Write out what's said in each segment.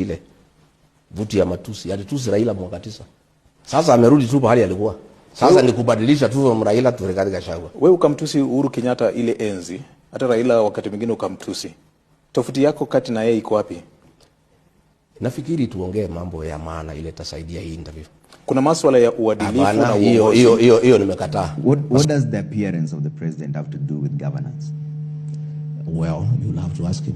ile. Vuti ya matusi. Alitusi Raila mwaka 9. Sasa amerudi tu pahali alikuwa. Sasa ni kubadilisha tu from Raila to Rigathi Gachagua. Wewe ukamtusi Uhuru Kenyatta ile enzi. Hata Raila wakati mwingine ukamtusi. Tofauti yako kati na yeye iko wapi? Nafikiri tuongee mambo ya maana ile tasaidia hii interview. Kuna masuala ya uadilifu na hiyo nimekataa. What does the appearance of the president have to do with governance? Well, you'll have to ask him.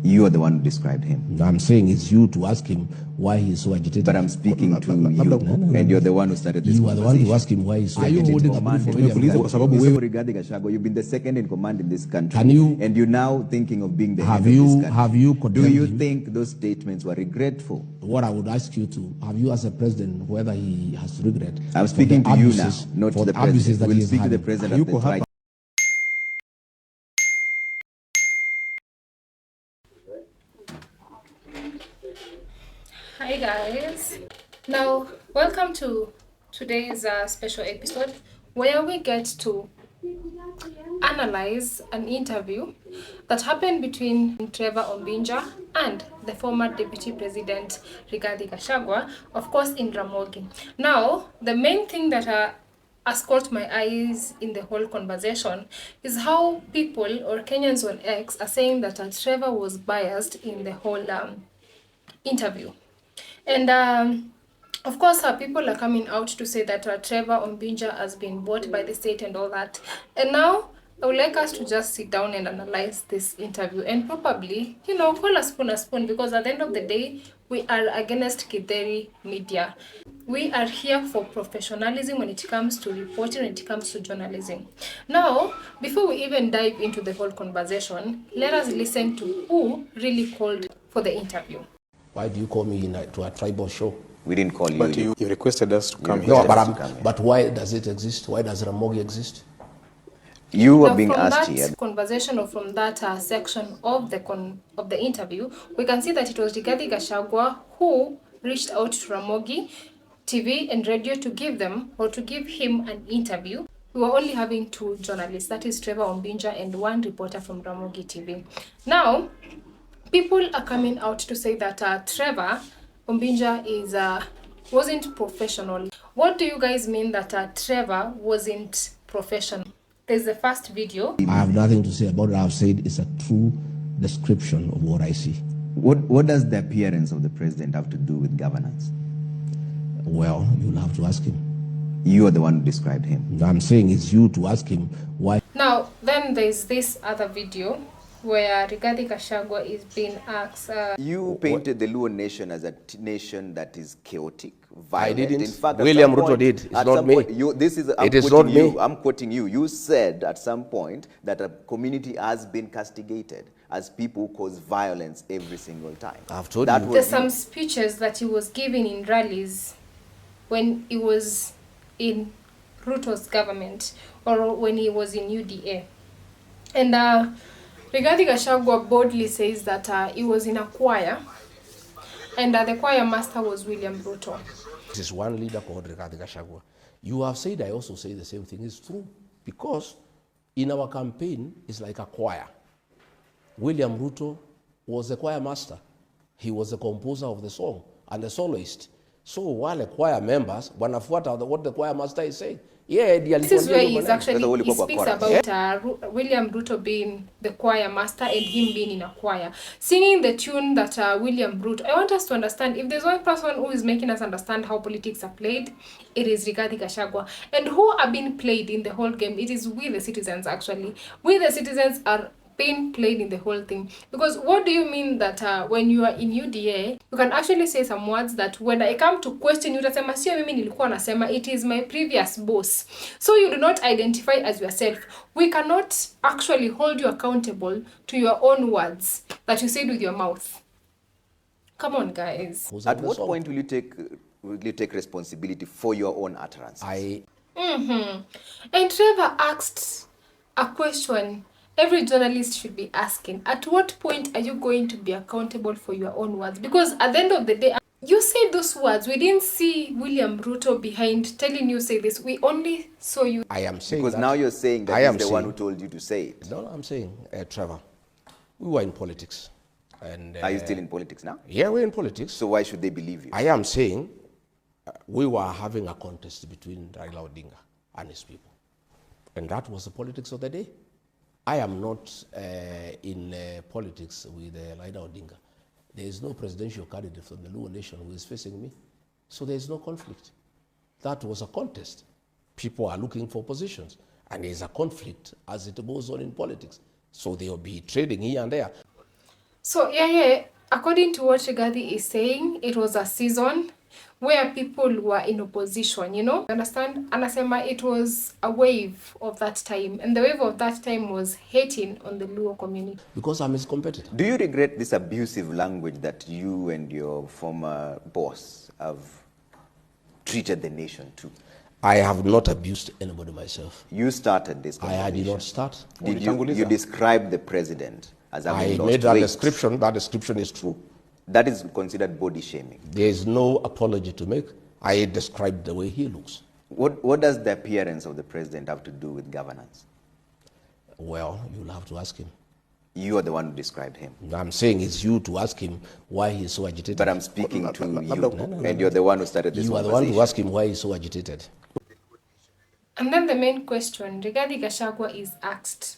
You are the one who described him. I'm saying it's you to ask him why he's so agitated. But I'm speaking to you, and you're the one who started this conversation. You are the one who asked him why he's so agitated. Rigathi Gachagua, you've been the second in command in this country. And you're now thinking of being the head of this country. Have you condemned Do you think those statements were regretful? What I would ask you to, have you as a president, whether he has regret? I'm speaking to you now, not to the president. We'll speak to the president at the right. Hi guys, now welcome to today's special episode where we get to analyze an interview that happened between Trevor Ombinja and the former Deputy President Rigathi Gachagua, of course in Ramogi. Now, the main thing that has caught my eyes in the whole conversation is how people or Kenyans on X are saying that Trevor was biased in the whole interview. And of course, people are coming out to say that Trevor Ombinja has been bought by the state and all that. And now, I would like us to just sit down and analyze this interview and probably, call a spoon, because at the end of the day, we are against Kideri media. We are here for professionalism when it comes to reporting, when it comes to journalism. Now, before we even dive into the whole conversation, let us listen to who really called for the interview. Why do you call me to a tribal show? We didn't call you. But you requested us to come here. No, but why does it exist? Why does Ramogi exist? You were being asked here. From that conversation or from that section of the interview, we can see that it was Rigathi Gachagua who reached out to Ramogi TV and radio to give them or to give him an interview. We were only having two journalists, that is Trevor Ombinja and one reporter from Ramogi TV. Now, people are coming out to say that Trevor Ombinja wasn't professional. What do you guys mean that Trevor wasn't professional? There's the first video. I have nothing to say about it. I've said it's a true description of what I see. What does the appearance of the president have to do with governance? Well, you'll have to ask him. You are the one who described him. I'm saying it's you to ask him why. Now, then there's this other video where Rigathi Gachagua is being asked... you painted the Luo nation as a nation that is chaotic, violent. I didn't. In fact, William Ruto did. It's not me. It is not me. I'm quoting you. You said at some point that a community has been castigated as people cause violence every single time. I've told you. There's some speeches that he was giving in rallies when he was in Ruto's government or when he was in UDA. And Rigathi Gachagua boldly says that he was in a choir, and the choir master was William Ruto. This is one leader called Rigathi Gachagua. You have said, I also say the same thing. It's true. Because in our campaign, it's like a choir. William Ruto was a choir master. He was the composer of the song and the soloist. So while the choir members, wanafuata what the choir master is saying. Yeah, this is where he speaks about William Ruto being the choir master and him being in a choir, singing the tune that William Ruto. I want us to understand, if there's one person who is making us understand how politics are played, it is Rigathi Gachagua. And who are being played in the whole game? It is we the citizens, actually. We the citizens are being played in the whole thing. Because what do you mean that when you are in UDA, you can actually say some words that when I come to question you, utasema sio mimi nilikuwa nasema, it is my previous boss. So you do not identify as yourself. We cannot actually hold you accountable to your own words that you said with your mouth. Come on, guys. At what point will you take responsibility for your own utterances? And Trevor asked a question every journalist should be asking. At what point are you going to be accountable for your own words? Because at the end of the day, you said those words. We didn't see William Ruto behind telling you say this. We only saw you. I am saying because now you're saying that he's the one who told you to say it. No, I'm saying, Trevor, we were in politics. And Are you still in politics now? yeah, we're in politics. So why should they believe you? I am saying we were having a contest between Raila Odinga and his people. And that was the politics of the day. I am not in politics with Raila Odinga. There is no presidential candidate from the Luo Nation who is facing me. So there is no conflict. That was a contest. People are looking for positions. And there is a conflict as it goes on in politics. So they will be trading here and there. So, yeah, according to what Rigathi is saying, it was a season where people were in opposition, you know? Understand? Anasema it was a wave of that time. And the wave of that time was hating on the Luo community. Because I'm his competitor. Do you regret this abusive language that you and your former boss have treated the nation to? I have not abused anybody myself. You started this conversation. I did not start. Did you describe the president as having I lost made that weight? description. That description is true. That is considered body shaming. There is no apology to make. I described the way he looks. What does the appearance of the president have to do with governance? Well, you'll have to ask him. You are the one who described him. I'm saying it's you to ask him why he's so agitated. But I'm speaking to you, and you're the one who started this You are the conversation. one to ask him why he's so agitated. And then the main question, Rigathi Gachagua is asked,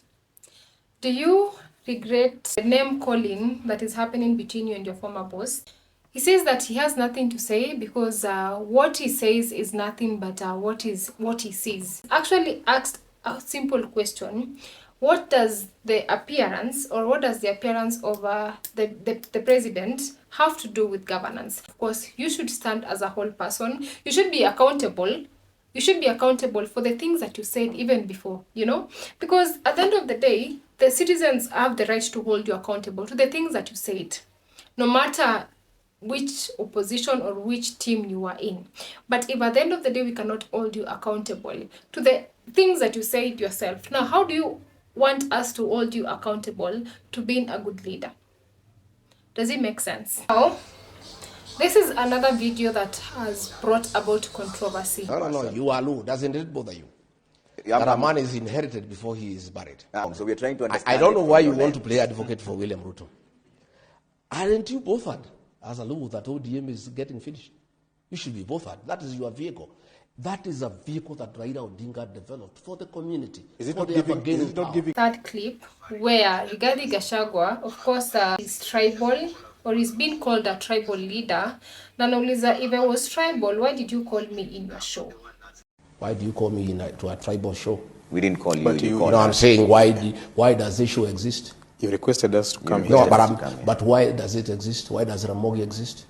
do you regret the name calling that is happening between you and your former boss? He says that he has nothing to say because what he says is nothing but what he sees. Actually asked a simple question. What does the appearance of the president have to do with governance? Of course, you should stand as a whole person. You should be accountable. You should be accountable for the things that you said even before, you know? Because at the end of the day, the citizens have the right to hold you accountable to the things that you said, no matter which opposition or which team you are in. But if at the end of the day, we cannot hold you accountable to the things that you said yourself, now how do you want us to hold you accountable to being a good leader? Does it make sense? Now, this is another video that has brought about controversy. No, you are low. Doesn't it bother you? That a man is inherited before he is buried. So we're trying to understand. I don't know why you want to play advocate for William Ruto. Aren't you bothered as a law that ODM is getting finished? You should be bothered. That is your vehicle. That is a vehicle that Raila Odinga developed for the community. Is it not giving? That clip where Rigathi Gachagua, of course, is tribal, or is being called a tribal leader. Nanauliza, if I was tribal, why did you call me in your show? Why do you call me to a tribal show? We didn't call you. But you called No, us. I'm saying why does this show exist? You requested us to come No, here. but why does it exist? Why does Ramogi exist?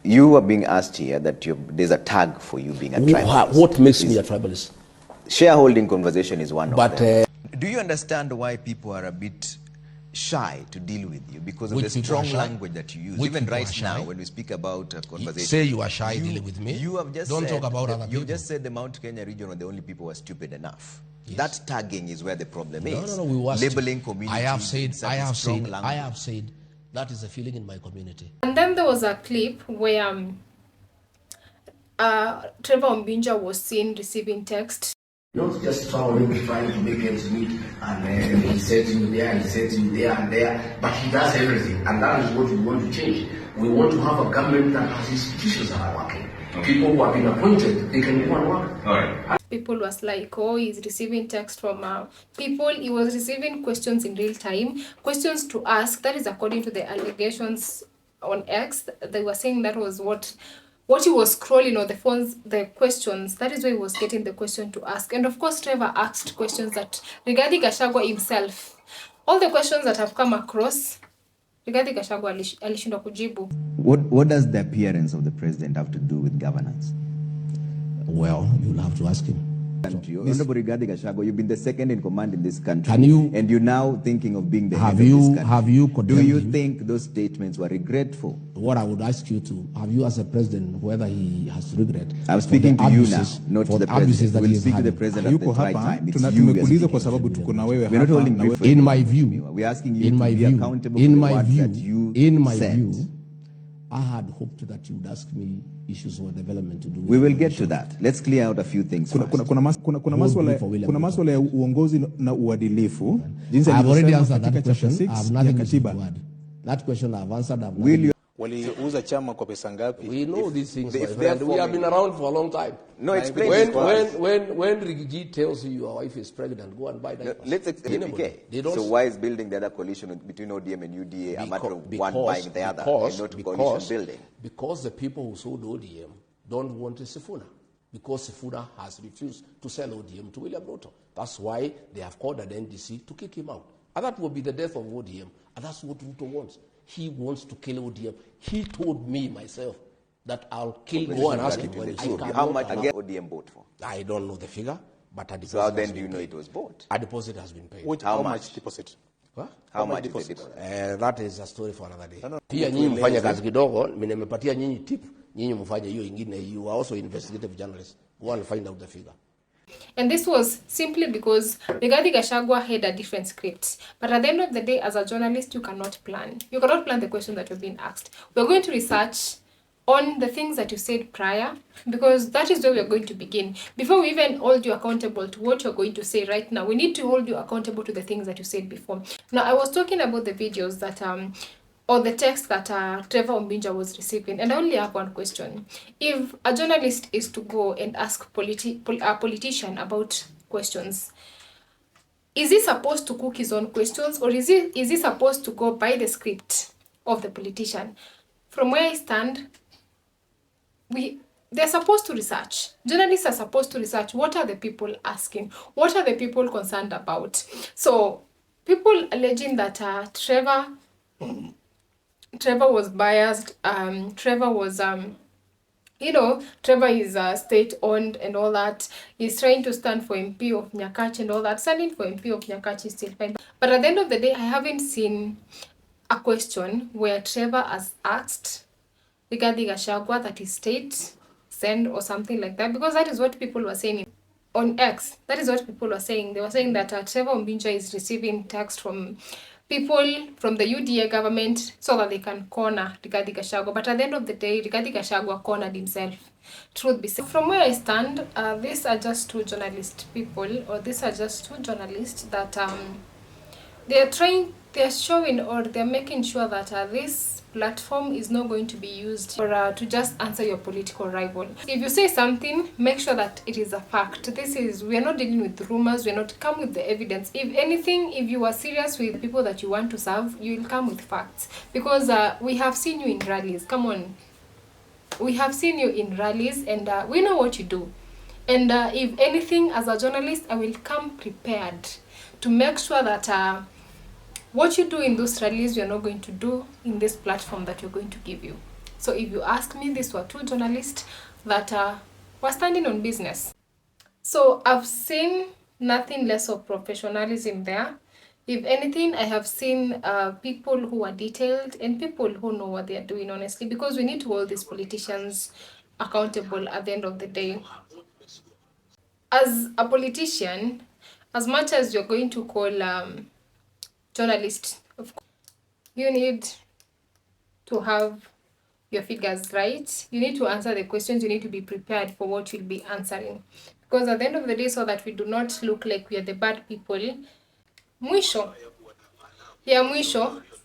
You are being asked here that there's a tag for you being a tribalist. What makes me a tribalist? Shareholding conversation is one But of them. Do you understand why people are a bit shy to deal with you because of Which the people are strong shy? language that you use? Which Even people right are shy? now, when we speak about a conversation, Say you are shy dealing with me. You have just Don't said talk about that other you people. just said the Mount Kenya region are the only people who are stupid enough. Yes. That tagging is where the problem is. No, we were labeling communities. I have said that is a feeling in my community. And then there was a clip where Trevor Ombinja was seen receiving text. Not just traveling, trying to make ends meet, and he said you there, he said you there and there, but he does everything, and that is what we want to change. We want to have a government that has institutions that are working. Okay. People who have been appointed, they can go and work. All right. People was like, oh, he's receiving text from people. He was receiving questions in real time, questions to ask. That is according to the allegations on X. They were saying that was what he was scrolling on the phones, the questions. That is why he was getting the question to ask. And of course, Trevor asked questions that Rigathi Gachagua himself, all the questions that have come across, Rigathi Gachagua alishindwa kujibu. What does the appearance of the president have to do with governance? Well, you'll have to ask him. Honorable Rigathi Gachagua, you've been the second in command in this country, and you're now thinking of being the head have of this you country. have you Do condemned you him? think those statements were regretful? What I would ask you to have you as a president whether he has regret. I'm for speaking the to you abuses- now, not for to the the abuses president. that We'll he has speak to the had. president at the Yuko right hapa time. It's you we are tumekuuliza speaking kwa to. sababu tuko na wewe We're not holding hapa. you for In any my view, opinion. We're asking you in to my be view, accountable in for the my words view, that you in my said. view, I had hoped that you would ask me issues of development to do. We will with get to that. Let's clear out a few things Kuna first. maswala ya uongozi na uadilifu. I have already answered katika that question. chapter I have 6 nothing ya to katiba. add. That question I've answered. Waliuza chama kwa pesa ngapi? We know these things, my if friend. We have been around for a long time. No, explain this for us. When Rigathi tells you your wife is pregnant, go and buy that. Let's explain. So why is building the other coalition between ODM and UDA a matter of one buying the other and not coalition building? Because the people who sold ODM don't want a Sifuna. Because Sifuna has refused to sell ODM to William Ruto. That's why they have called an NDC to kick him out. And that will be the death of ODM. And that's what Ruto wants. He wants to kill ODM. He told me myself that I'll kill. Go and ask him when he saw. How much again ODM bought for? I don't know the figure, but a deposit. So how then do you know it was bought? A deposit has been paid. How much deposit? Huh? How much deposit? That is a story for another day. Pia nyinyi mfanye kazi kidogo, nimepatia nyinyi tip, nyinyi mfanye hiyo ingine. You are also investigative journalists. Go and find out the figure. And this was simply because Rigathi Gachagua had a different script. But at the end of the day, as a journalist, you cannot plan. You cannot plan the question that you're being asked. We're going to research on the things that you said prior, because that is where we're going to begin. Before we even hold you accountable to what you're going to say right now, we need to hold you accountable to the things that you said before. Now, I was talking about the videos that or the text that Trevor Ombinja was receiving. And I only have one question. If a journalist is to go and ask a politician about questions, is he supposed to cook his own questions, or is he supposed to go by the script of the politician? From where I stand, they're supposed to research. Journalists are supposed to research. What are the people asking? What are the people concerned about? So people alleging that Trevor was biased. Trevor was, Trevor is state-owned and all that. He's trying to stand for MP of Nyakachi and all that. Standing for MP of Nyakachi is still fine. But at the end of the day, I haven't seen a question where Trevor has asked Rigathi Gachagua that his state send or something like that. Because that is what people were saying on X. That is what people were saying. They were saying that Trevor Ombinja is receiving text from people from the UDA government so that they can corner Rigathi Gachagua. But at the end of the day, Rigathi Gachagua cornered himself. Truth be said. From where I stand, these are just two journalist people, or these are just two journalists that they're showing, or they're making sure that this platform is not going to be used for to just answer your political rival. If you say something, make sure that it is a fact. We are not dealing with rumors. We are not come with the evidence. If anything, if you are serious with people that you want to serve, you will come with facts. Because we have seen you in rallies. Come on. We have seen you in rallies, and we know what you do. And if anything, as a journalist, I will come prepared to make sure that what you do in those rallies, you're not going to do in this platform that we're going to give you. So if you ask me, these were two journalists that were standing on business. So I've seen nothing less of professionalism there. If anything, I have seen people who are detailed and people who know what they are doing, honestly, because we need to hold these politicians accountable at the end of the day. As a politician, as much as you're going to call journalist, of course, you need to have your figures right. You need to answer the questions. You need to be prepared for what you'll be answering. Because at the end of the day, so that we do not look like we are the bad people. Mwisho,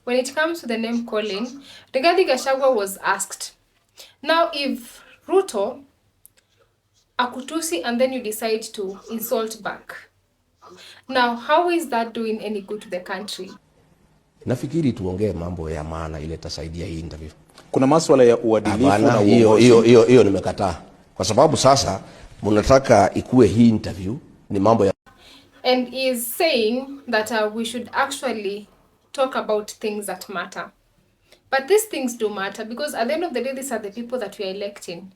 when it comes to the name calling, Rigathi Gachagua was asked, now if Ruto akutusi and then you decide to insult back, now, how is that doing any good to the country? Nafikiri tuongee mambo ya maana ile tasaidia hii interview. Kuna masuala ya uadilifu na uongozi. Hiyo nimekataa. Kwa sababu sasa mnataka ikue hii interview ni mambo ya. And is saying that we should actually talk about things that matter. But these things do matter, because at the end of the day, these are the people that we are electing.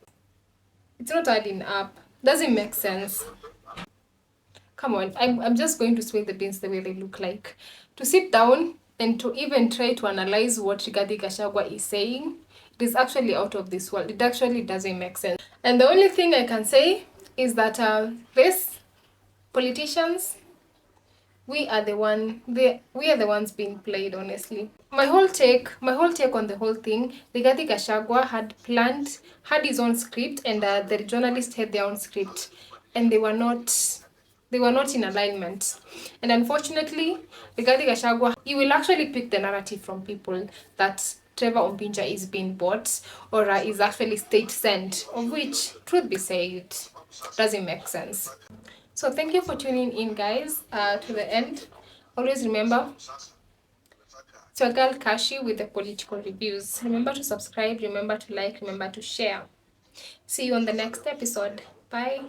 It's not adding up. Doesn't make sense. Come on, I'm just going to spill the beans the way they look like. To sit down and to even try to analyze what Rigathi Gachagua is saying, it is actually out of this world. It actually doesn't make sense. And the only thing I can say is that these politicians, we are the ones being played, honestly. My whole take on the whole thing, Rigathi Gachagua had his own script, and the journalists had their own script, and they were not They were not in alignment. And unfortunately, Rigathi Gachagua, he will actually pick the narrative from people that Trevor Ombinja is being bought or is actually state sent, of which, truth be said, doesn't make sense. So thank you for tuning in, guys, to the end. Always remember, it's your girl Kashi with the political reviews. Remember to subscribe, remember to like, remember to share. See you on the next episode. Bye.